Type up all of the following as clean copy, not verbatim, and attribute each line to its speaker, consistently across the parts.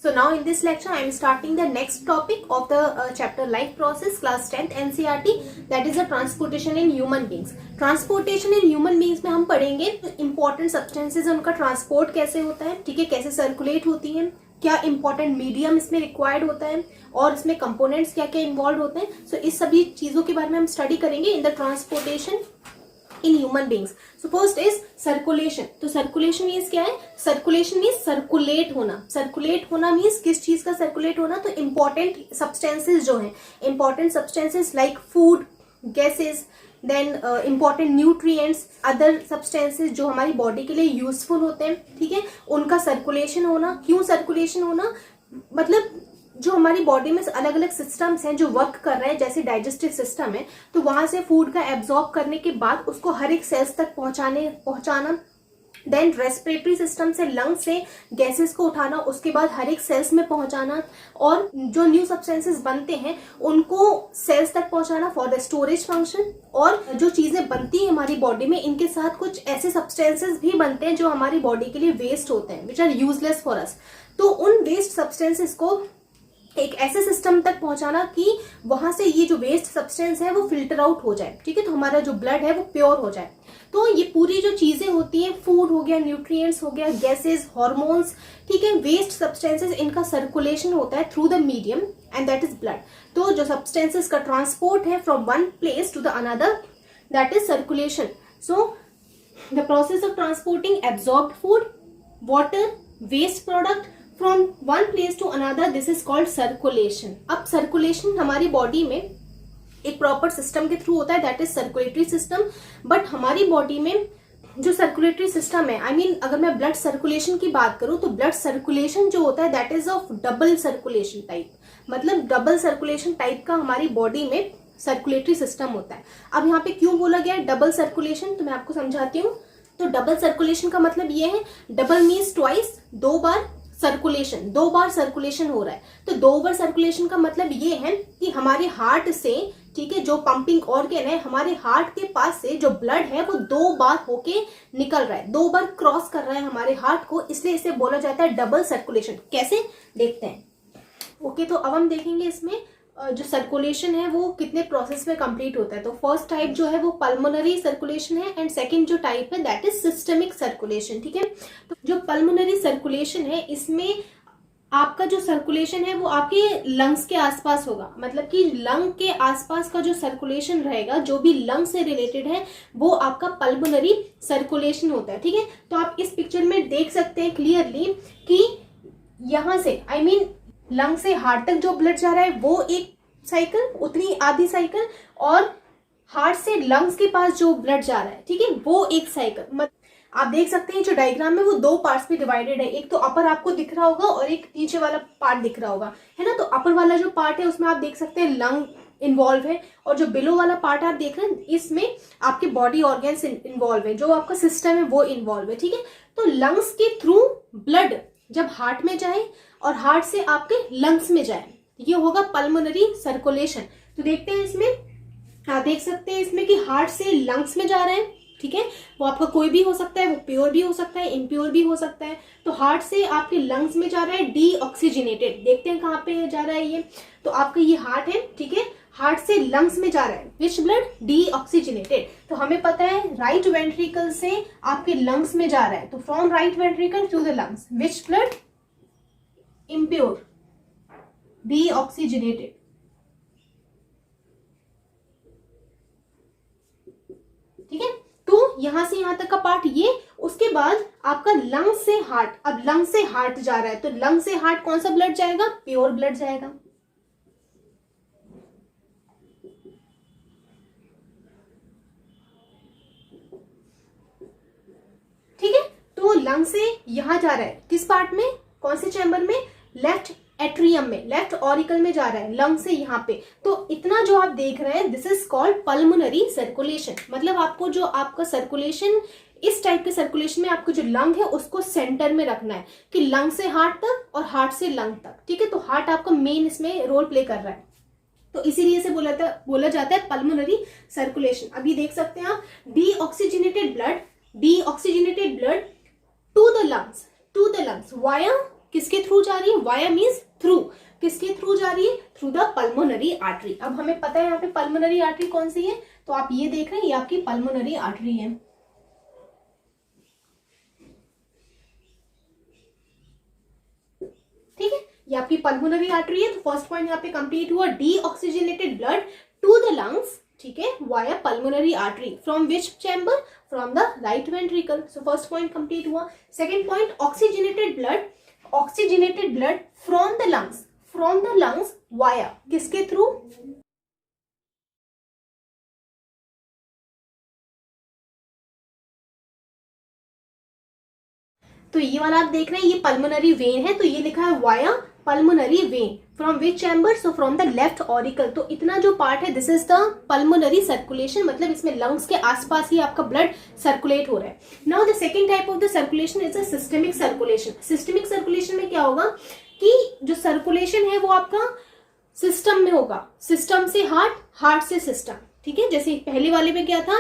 Speaker 1: So now in this lecture I am starting the next topic of the chapter life process, class 10th NCERT, that is the transportation in human beings. Transportation in human beings में हम पढ़ेंगे important substances उनका transport कैसे होता है, ठीक है, कैसे circulate होती हैं, क्या important medium इसमें required होता है और इसमें components क्या क्या involved होते हैं. So इस सभी चीजों के बारे में हम study करेंगे in the transportation in human beings. So first is circulation. तो circulation means क्या है? Circulation means circulate होना. Circulate होना means किस चीज का circulate होना? तो important substances जो हैं, important substances like food, gases, then important nutrients, other substances जो हमारी body के लिए useful होते हैं, ठीक है, उनका circulation होना. क्यों circulation होना? मतलब जो हमारी बॉडी में अलग अलग सिस्टम्स हैं जो वर्क कर रहे हैं, जैसे डाइजेस्टिव सिस्टम है, तो वहां से फूड का एब्जॉर्ब करने के बाद उसको हर एक सेल्स तक पहुंचाना, देन रेस्पिरेटरी सिस्टम से लंग से गैसेस को उठाना, उसके बाद हर एक सेल्स में पहुंचाना, और जो न्यू सब्सटेंसेस बनते हैं उनको सेल्स तक पहुंचाना फॉर द स्टोरेज फंक्शन. और जो चीजें बनती हैं हमारी बॉडी में, इनके साथ कुछ ऐसे सब्सटेंसेस भी बनते हैं जो हमारी बॉडी के लिए वेस्ट होते हैं, which are useless for us. तो उन वेस्ट सब्सटेंसेस को एक ऐसे सिस्टम तक पहुंचाना कि वहां से ये जो वेस्ट सब्सटेंस है वो फिल्टर आउट हो जाए, ठीक है, तो हमारा जो ब्लड है वो प्योर हो जाए. तो ये पूरी जो चीजें होती हैं, फूड हो गया, न्यूट्रिएंट्स हो गया, गैसेस, हार्मोन्स, ठीक है, वेस्ट सब्सटेंसेस, इनका सर्कुलेशन होता है through the medium and that is blood. तो जो सब्सटेंसेस का ट्रांसपोर्ट है from one place to the another, that is circulation. So the process of transporting absorbed food, water, waste product from one place to another, this is called circulation. अब circulation हमारी body में एक proper system के through होता है, that is circulatory system. But हमारी body में जो सर्कुलेटरी सिस्टम है, आई मीन अगर मैं ब्लड सर्कुलेशन की बात करूं तो ब्लड सर्कुलेशन जो होता है that is of double circulation type. मतलब डबल सर्कुलेशन टाइप का हमारी बॉडी में सर्कुलेटरी सिस्टम होता है. अब यहाँ पे क्यों बोला गया है डबल सर्कुलेशन, तो मैं आपको समझाती हूँ. तो डबल सर्कुलेशन का मतलब ये है, डबल मीन्स ट्वाइस, दो बार सर्कुलेशन, दो बार सर्कुलेशन हो रहा है. तो दो बार सर्कुलेशन का मतलब ये है कि हमारे हार्ट से, ठीक है, जो पंपिंग ऑर्गन है, हमारे हार्ट के पास से जो ब्लड है वो दो बार होके निकल रहा है, दो बार क्रॉस कर रहा है हमारे हार्ट को, इसलिए इसे बोला जाता है डबल सर्कुलेशन. कैसे देखते हैं. ओके, तो अब हम देखेंगे इसमें जो सर्कुलेशन है वो कितने प्रोसेस में कंप्लीट होता है. तो फर्स्ट टाइप जो है वो पल्मोनरी सर्कुलेशन है एंड सेकंड जो टाइप है दैट इज सिस्टमिक सर्कुलेशन, ठीक है. तो जो पल्मोनरी सर्कुलेशन है, इसमें आपका जो सर्कुलेशन है वो आपके लंग्स के आसपास होगा. मतलब कि लंग के आसपास का जो सर्कुलेशन रहेगा, जो भी लंग से रिलेटेड है, वो आपका पल्मोनरी सर्कुलेशन होता है, ठीक है. तो आप इस पिक्चर में देख सकते हैं क्लियरली कि यहां से, आई मीन लंग से हार्ट तक जो ब्लड जा रहा है वो एक साइकिल, उतनी आधी साइकिल, और हार्ट से लंग्स के पास जो ब्लड जा रहा है, ठीक है, वो एक साइकिल. आप देख सकते हैं जो डायग्राम में वो दो पार्ट्स में डिवाइडेड है. एक तो अपर आपको दिख रहा होगा और एक नीचे वाला पार्ट दिख रहा होगा, है ना. तो अपर वाला जो पार्ट है उसमें आप देख सकते हैं लंग इन्वॉल्व है, और जो बिलो वाला पार्ट आप देख रहे हैं इसमें आपके बॉडी ऑर्गन्स इन्वॉल्व है, जो आपका सिस्टम है वो इन्वॉल्व है, ठीक है. तो लंग्स के थ्रू ब्लड जब हार्ट में जाए और हार्ट से आपके लंग्स में जाए, ये होगा पल्मोनरी सर्कुलेशन. तो देखते हैं इसमें, आप देख सकते हैं इसमें कि हार्ट से लंग्स में जा रहे हैं, ठीक है. वो आपका कोई भी हो सकता है, वो प्योर भी हो सकता है, इम्प्योर भी हो सकता है. तो हार्ट से आपके लंग्स में जा रहा है डीऑक्सीजनेटेड. देखते हैं कहाँ पे जा रहा है ये. तो आपका ये हार्ट है, ठीक है, हार्ट से लंग्स में जा रहा है विच ब्लड डीऑक्सीजनेटेड. तो हमें पता है राइट वेंट्रिकल से आपके लंग्स में जा रहा है, तो from right ventricle to the lungs which blood impure deoxygenated. ठीक है. तो यहां से यहां तक का पार्ट ये. उसके बाद आपका लंग से हार्ट, अब लंग से हार्ट जा रहा है, तो लंग से हार्ट कौन सा ब्लड जाएगा, प्योर ब्लड जाएगा. ठीक है. तो लंग से यहां जा रहा है, किस पार्ट में, कौन से चैम्बर में, लेफ्ट एट्रियम में, लेफ्ट ऑरिकल में जा रहा है लंग से यहाँ पे. तो इतना जो आप देख रहे हैं this is called pulmonary circulation. मतलब आपको जो आपका सर्कुलेशन, इस टाइप के सर्कुलेशन में आपको जो लंग है उसको सेंटर में रखना है, कि लंग से हार्ट तक और हार्ट से लंग तक, ठीक है. तो हार्ट आपका मेन इसमें रोल प्ले कर रहा है, तो इसीलिए इसे बोला जाता है पल्मोनरी सर्कुलेशन. अभी देख सकते हैं आप, deoxygenated blood to the lungs via किसके थ्रू जा रही है? वाया मीन्स थ्रू, किसके थ्रू जा रही है? Through the pulmonary artery. अब हमें पता है यहाँ पे पल्मोनरी आर्टरी कौन सी है, तो आप ये देख रहे हैं, ये आपकी पल्मोनरी आर्टरी है। ठीक है, ये आपकी पल्मोनरी आर्टरी है। तो फर्स्ट पॉइंट यहाँ पे कंप्लीट हुआ, deoxygenated blood to the lungs, ठीक है, via pulmonary artery, from which chamber? From the right ventricle. So first point complete हुआ। Second point, oxygenated blood from the lungs via, किसके through? तो ये वाला आप देख रहे हैं, ये पल्मोनरी वेन है, तो ये लिखा है via pulmonary vein, from which chamber? So from the left auricle. तो इतना जो पार्ट है, this is the pulmonary circulation, मतलब इसमें लंग्स के आसपास ही आपका ब्लड सर्कुलेट हो रहा है। Now the second type of the circulation is a systemic circulation. Systemic circulation में क्या होगा कि जो सर्कुलेशन है वो आपका सिस्टम में होगा, सिस्टम से हार्ट, हार्ट से सिस्टम, ठीक है। जैसे पहले वाले में क्या था,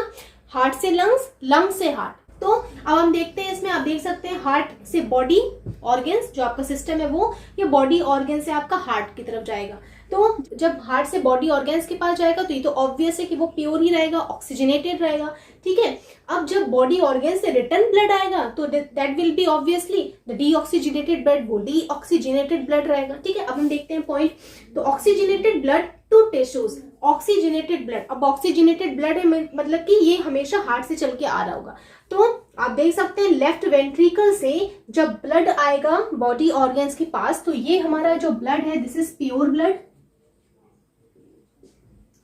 Speaker 1: हार्ट से लंग्स, लंग्स से हार्ट। तो अब हम देखते हैं, इसमें आप देख सकते हैं हार्ट से बॉडी ऑर्गन्स, जो आपका सिस्टम है वो, ये बॉडी ऑर्गन से आपका हार्ट की तरफ जाएगा। तो जब हार्ट से बॉडी ऑर्गन्स के पास जाएगा तो ये तो ऑब्वियस है कि वो प्योर ही रहेगा, ऑक्सीजनेटेड रहेगा, ठीक है। अब जब बॉडी ऑर्गन से रिटर्न ब्लड आएगा तो that will be obviously the deoxygenated blood, वो डीऑक्सीजनेटेड ब्लड रहेगा, ठीक है। अब हम देखते हैं पॉइंट, तो oxygenated blood to tissues, oxygenated blood. अब ऑक्सीजनेटेड ब्लड है मतलब कि ये हमेशा हार्ट से चल के आ रहा होगा। तो आप देख सकते हैं लेफ्ट वेंट्रिकल से जब ब्लड आएगा बॉडी ऑर्गन्स के पास, तो ये हमारा जो ब्लड है दिस इज प्योर ब्लड,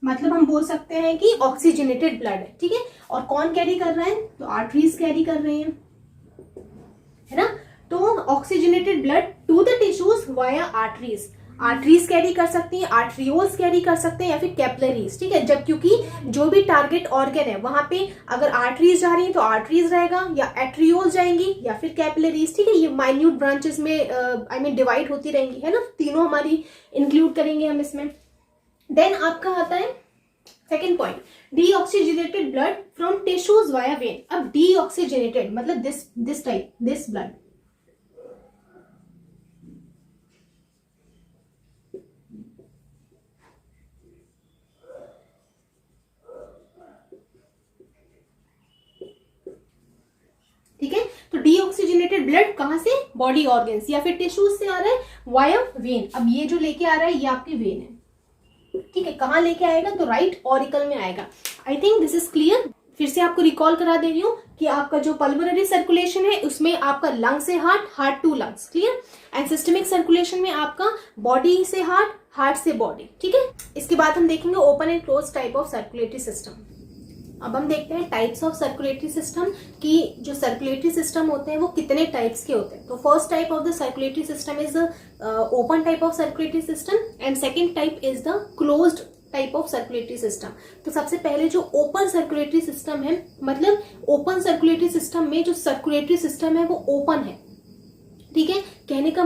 Speaker 1: मतलब हम बोल सकते हैं कि ऑक्सीजनेटेड ब्लड है, ठीक है। और कौन कैरी कर रहा है? तो आर्टरीज कैरी कर रहे हैं, है ना। तो oxygenated blood to the tissues via arteries, arteries carry कर सकती हैं, आर्ट्रियोल्स कैरी कर सकते हैं, या फिर कैपिलरीज, ठीक है। जब क्योंकि जो भी टारगेट ऑर्गन है वहां पे अगर आर्टरीज जा रही है तो आर्टरीज रहेगा, या एट्रियोल्स जाएंगी, या फिर कैपिलरीज, ठीक है। ये माइन्यूट ब्रांचेस में डिवाइड होती रहेंगी, है ना। तीनों हमारी इंक्लूड करेंगे हम इसमें। देन आपका आता है second point, deoxygenated blood from tissues via when. अब डीऑक्सीजनेटेड मतलब दिस टाइप, दिस ब्लड, ठीक है। तो डीऑक्सीजनेटेड ब्लड कहां से? बॉडी ऑर्गन्स या फिर टिश्यूज से आ रहा है वाया वेन। अब ये जो लेके आ रहा है ये आपकी वेन है, ठीक है। कहां लेके आएगा? तो राइट ऑरिकल में आएगा। I think this is clear. फिर से आपको रिकॉल करा दे रही हूँ कि आपका जो पल्मोनरी सर्कुलेशन है उसमें आपका लंग से heart, heart to lungs, clear. And systemic circulation में आपका बॉडी से हार्ट, हार्ट से बॉडी, ठीक है। इसके बाद हम देखेंगे open and close type of circulatory system. अब हम देखते हैं टाइप्स ऑफ सर्कुलेटरी सिस्टम, कि जो सर्कुलेटरी सिस्टम होते हैं वो कितने टाइप्स के होते हैं। तो first type of the circulatory system is open type of circulatory system, and second type is the closed type of circulatory system. तो सबसे पहले जो ओपन सर्कुलेटरी सिस्टम है, मतलब ओपन सर्कुलेटरी सिस्टम में जो सर्कुलेटरी सिस्टम है वो ओपन है, ठीक है। कहने का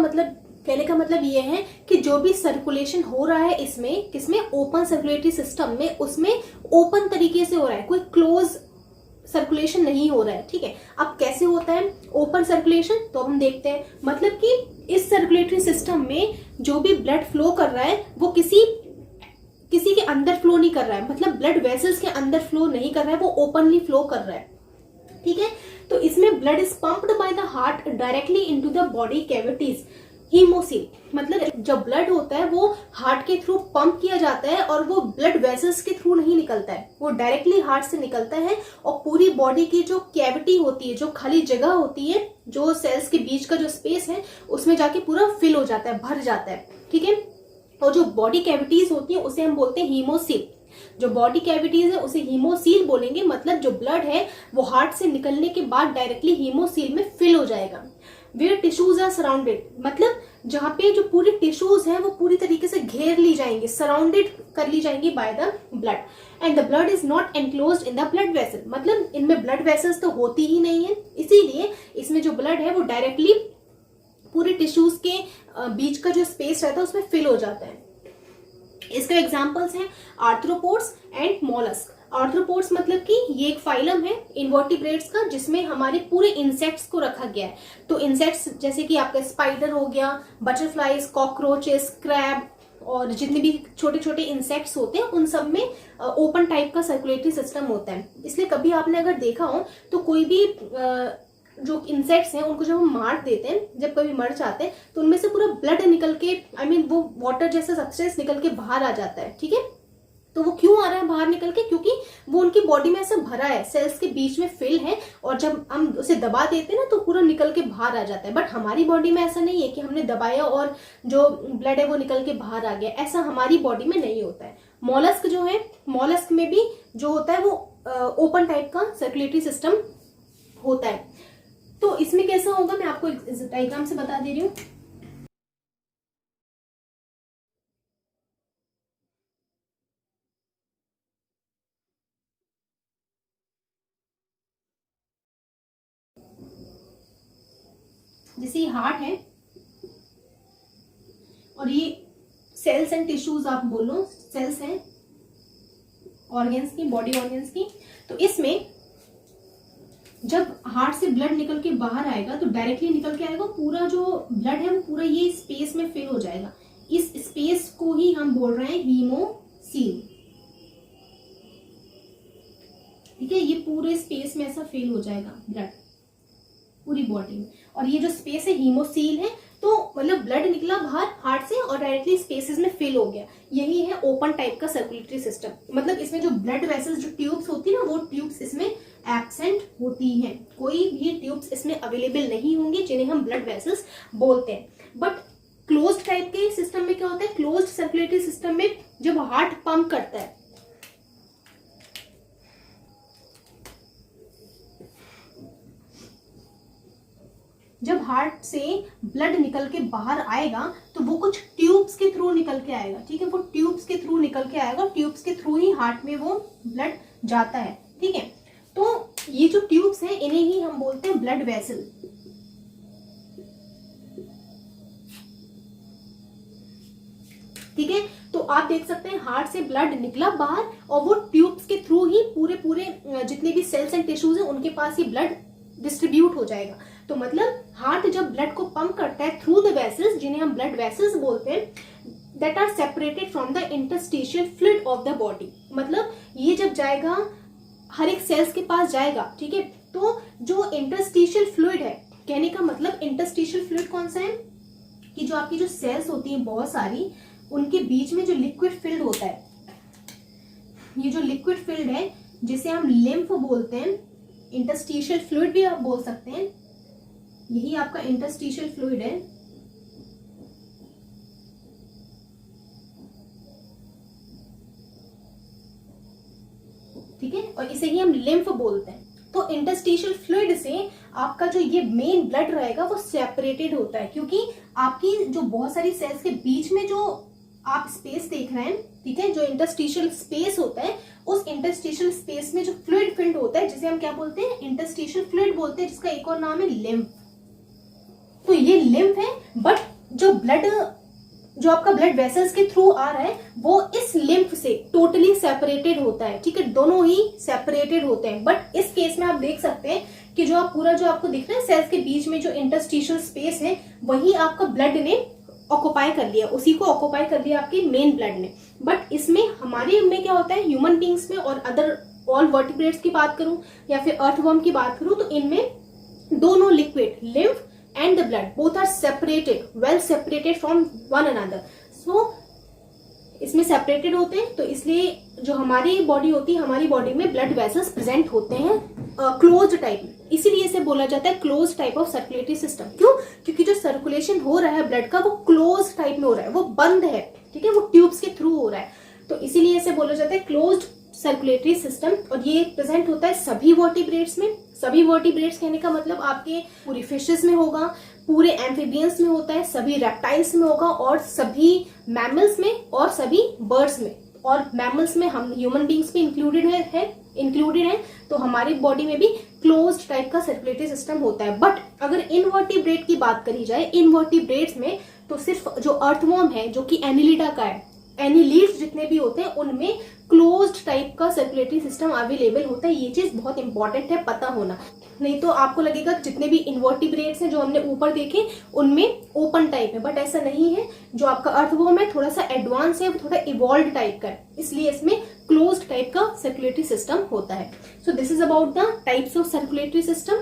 Speaker 1: मतलब ये है कि जो भी सर्कुलेशन हो रहा है इसमें, किसमें? ओपन सर्कुलेटरी सिस्टम में, उसमें ओपन तरीके से हो रहा है, कोई क्लोज सर्कुलेशन नहीं हो रहा है, ठीक है। अब कैसे होता है ओपन सर्कुलेशन? तो हम देखते हैं, मतलब कि इस सर्कुलेटरी सिस्टम में जो भी ब्लड फ्लो कर रहा है वो किसी के अंदर फ्लो नहीं कर रहा है, मतलब ब्लड वेसल्स के अंदर फ्लो नहीं कर रहा है, वो ओपनली फ्लो कर रहा है, ठीक है। तो इसमें blood is pumped by the heart directly into the body cavities. Haemocoel मतलब जब ब्लड होता है वो हार्ट के थ्रू पंप किया जाता है, और वो ब्लड वेसल्स के थ्रू नहीं निकलता है, वो डायरेक्टली हार्ट से निकलता है, और पूरी बॉडी की जो कैविटी होती है, जो खाली जगह होती है, जो सेल्स के बीच का जो स्पेस है उसमें जाके पूरा फिल हो जाता है, भर जाता है, ठीक है। और जो बॉडी कैविटीज होती है उसे हम बोलते हैं हीमोसील। जो बॉडी कैविटीज है उसे हीमोसील बोलेंगे, मतलब जो ब्लड है वो हार्ट से निकलने के बाद डायरेक्टली हीमोसील में फिल हो जाएगा। वेयर टिश्यूज आर सराउंडेड, मतलब जहां पे जो पूरी टिश्यूज है वो पूरी तरीके से घेर ली जाएंगी, सराउंडेड कर ली जाएंगी by the blood, and the blood is not enclosed in the blood vessel, मतलब इनमें ब्लड वेसल्स तो होती ही नहीं है, इसीलिए इसमें जो ब्लड है वो डायरेक्टली पूरे टिश्यूज के बीच का जो स्पेस रहता है उसमें फिल हो जाता है। इसके एग्जाम्पल्स हैं आर्थ्रोपोड्स एंड मोलस्क। आर्थ्रोपोड्स मतलब कि ये एक फाइलम है इनवर्टिब्रेट्स का, जिसमें हमारे पूरे इंसेक्ट्स को रखा गया है। तो इंसेक्ट्स जैसे कि आपका स्पाइडर हो गया, बटरफ्लाईज, कॉकरोचेस, क्रैब और जितने भी छोटे छोटे इंसेक्ट्स होते हैं उन सब में ओपन टाइप का सर्कुलेटरी सिस्टम होता है। इसलिए कभी आपने अगर देखा हो तो कोई भी जो इंसेक्ट्स हैं उनको जब हम मार देते हैं, जब कभी मर जाते हैं तो उनमें से पूरा ब्लड निकल के वो वाटर जैसा सब्सटेंस निकल के बाहर आ जाता है। ठीक है, तो वो क्यों आ रहा है बाहर निकल के? क्योंकि वो उनकी बॉडी में ऐसा भरा है, सेल्स के बीच में फिल है, और जब हम उसे दबा देते हैं ना तो पूरा निकल के बाहर आ जाता है। बट हमारी बॉडी में ऐसा नहीं है कि हमने दबाया और जो ब्लड है वो निकल के बाहर आ गया, ऐसा हमारी बॉडी में नहीं होता है। मॉलस्क जो है, मॉलस्क में भी जो होता है वो ओपन टाइप का सर्कुलेटरी सिस्टम होता है। तो इसमें कैसा होगा मैं आपको एक डायग्राम से बता दे रही हूँ। जैसे ये हार्ट है और ये सेल्स एंड टिश्यूज, आप बोलो सेल्स हैं ऑर्गन्स की, बॉडी ऑर्गन्स की। तो इसमें जब हार्ट से ब्लड निकल के बाहर आएगा तो डायरेक्टली निकल के आएगा, पूरा जो ब्लड है वो पूरा ये स्पेस में फिल हो जाएगा। इस स्पेस को ही हम बोल रहे हैं हीमोसील। ठीक है, ये पूरे स्पेस में ऐसा फिल हो जाएगा ब्लड पूरी बॉडी में, और ये जो स्पेस है हीमोसील है। तो मतलब ब्लड निकला बाहर हार्ट से और डायरेक्टली स्पेसेस में फिल हो गया। यही है ओपन टाइप का सर्कुलेटरी सिस्टम। मतलब इसमें जो ब्लड वेसल्स, जो ट्यूब्स होती है ना, वो ट्यूब्स इसमें एब्सेंट होती हैं। कोई भी ट्यूब्स इसमें अवेलेबल नहीं होंगी जिन्हें हम ब्लड वेसल्स बोलते हैं। बट क्लोज्ड टाइप के सिस्टम में क्या होता है? क्लोज्ड सर्कुलेटरी सिस्टम में जब हार्ट पंप करता है, जब हार्ट से ब्लड निकल के बाहर आएगा तो वो कुछ ट्यूब्स के थ्रू निकल के आएगा। ठीक है, वो ट्यूब्स के थ्रू निकल के आएगा, ट्यूब्स के थ्रू ही हार्ट में वो ब्लड जाता है। ठीक है, तो ये जो ट्यूब्स हैं इन्हें ही हम बोलते हैं ब्लड वेसल। ठीक है, तो आप देख सकते हैं हार्ट से ब्लड निकला बाहर और वो ट्यूब्स के थ्रू ही पूरे जितने भी सेल्स एंड टिश्यूज हैं उनके पास ये ब्लड डिस्ट्रीब्यूट हो जाएगा। तो मतलब हार्ट जब ब्लड को पंप करता है थ्रू द वेसल्स, जिन्हें हम ब्लड वेसल्स बोलते हैं, that are separated from the interstitial fluid of the body. मतलब ये जब जाएगा हर एक सेल्स के पास जाएगा। ठीक है, तो जो इंटरस्टिशियल फ्लूइड है, कहने का मतलब इंटरस्टिशियल फ्लूइड कौन सा है कि जो आपकी जो सेल्स होती हैं बहुत सारी, उनके बीच में जो लिक्विड फिल्ड होता है, ये जो लिक्विड फिल्ड है जिसे हम लिम्फ बोलते हैं, इंटरस्टिशियल फ्लूइड भी आप बोल सकते हैं, यही आपका इंटरस्टिशियल फ्लूइड है। ठीक है, और इसे ही हम लिम्फ बोलते हैं। तो इंटरस्टिशियल फ्लूइड से आपका जो ये मेन ब्लड रहेगा वो सेपरेटेड होता है, क्योंकि आपकी जो बहुत सारी सेल्स के बीच में जो आप स्पेस देख रहे हैं, ठीक है, जो इंटरस्टिशियल स्पेस होता है, उस इंटरस्टिशियल स्पेस में जो फ्लूइड फिल्ड होता है जिसे हम क्या बोलते हैं? इंटरस्टिशियल फ्लूइड बोलते हैं, जिसका एक और नाम है लिम्फ। तो ये लिम्फ है, बट जो आपका ब्लड वेसल्स के थ्रू आ रहा है वो इस लिम्फ से टोटली सेपरेटेड होता है। ठीक है, दोनों ही सेपरेटेड होते हैं। बट इस केस में आप देख सकते हैं कि जो आपको दिख रहा है सेल्स के बीच में जो इंटरस्टिशियल स्पेस है, वही आपका ब्लड ने ऑक्युपाई कर लिया, उसी को ऑक्युपाई कर लिया आपके मेन ब्लड ने। बट इसमें हमारे में क्या होता है, ह्यूमन बींग्स में और अदर ऑल वर्टिब्रेट्स की बात करूं या फिर अर्थवर्म की बात करूं, तो इनमें दोनों liquid lymph and the blood both are separated, well separated from one another. So इसमें सेपरेटेड होते हैं, तो इसलिए जो हमारी बॉडी होती है, हमारी बॉडी में ब्लड वेसल्स प्रेजेंट होते हैं क्लोज्ड टाइप में। इसीलिए इसे बोला जाता है closed type of circulatory system. क्यों? क्योंकि जो सर्कुलेशन हो रहा है ब्लड का वो क्लोज टाइप में हो रहा है, वो बंद है। ठीक है, वो ट्यूब्स के थ्रू हो रहा है, तो इसीलिए इसे बोला जाता है क्लोज्ड सर्कुलेटरी सिस्टम। और ये प्रेजेंट होता है सभी वर्टिब्रेट्स में। सभी वर्टिब्रेट्स कहने का मतलब आपके पूरी फिशेस में होगा, पूरे एम्फीबियंस में होता है, सभी रेप्टाइल्स में होगा, और सभी मैमल्स में और सभी बर्ड्स में। और मैमल्स में हम ह्यूमन बींग्स भी इंक्लूडेड है, तो हमारी बॉडी में भी क्लोज्ड टाइप का सर्कुलेटरी सिस्टम होता है। बट अगर इनवर्टिब्रेट की बात करी जाए, इनवर्टिब्रेट्स में तो सिर्फ जो अर्थवर्म है, जो कि एनिलिडा का है, एनिलीड्स जितने भी होते हैं उनमें क्लोज्ड टाइप का सर्कुलेटरी सिस्टम अवेलेबल होता है। ये चीज बहुत इंपॉर्टेंट है पता होना, नहीं तो आपको लगेगा जितने भी इन्वर्टिब्रेट्स हैं जो हमने ऊपर देखे उनमें ओपन टाइप है, बट ऐसा नहीं है। जो आपका अर्थवर्म है थोड़ा सा एडवांस है, थोड़ा इवॉल्व टाइप का है, इसलिए इसमें क्लोज्ड टाइप का सर्कुलेटरी सिस्टम होता है। So this is about the types of circulatory system.